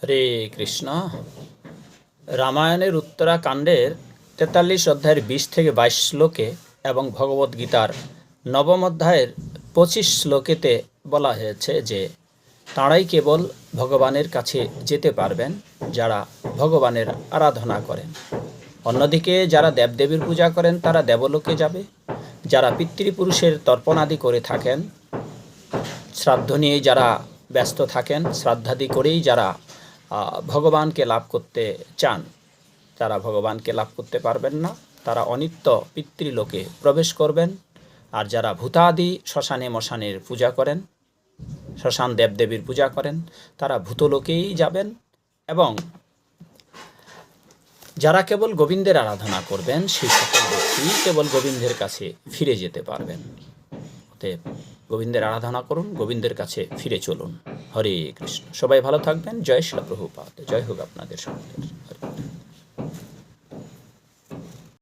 হরে কৃষ্ণ। রামায়ণের উত্তরাকাণ্ডের ৪৩ অধ্যায়ের ২০ থেকে ২২ শ্লোকে এবং ভগবদ্গীতার নবম অধ্যায়ের ২৫ শ্লোকেতে বলা হয়েছে যে তাঁরাই কেবল ভগবানের কাছে যেতে পারবেন যারা ভগবানের আরাধনা করেন। অন্যদিকে যারা দেবদেবীর পূজা করেন তারা দেবলোকে যাবে। যারা পিতৃপুরুষের তর্পণাদি করে থাকেন, শ্রাদ্ধ নিয়ে যারা ব্যস্ত থাকেন, শ্রাদ্ধাদি করেই যারা ভগবানকে লাভ করতে চান, তারা ভগবানকে লাভ করতে পারবেন না। তারা অনিত্য পিতৃলোকে প্রবেশ করবেন। আর যারা ভূতাদি শ্মশানে মশানের পূজা করেন, শ্মশান দেবদেবীর পূজা করেন, তারা ভূতলোকেই যাবেন। এবং যারা কেবল গোবিন্দের আরাধনা করবেন সেই সকল ব্যক্তি কেবল গোবিন্দের কাছে ফিরে যেতে পারবেন। অতএব গোবিন্দের আরাধনা করুন, গোবিন্দের কাছে ফিরে চলুন। হরে কৃষ্ণ। সবাই ভালো থাকবেন। জয় শ্রীল প্রভুপাদ। জয় হোক আপনাদের সকলের।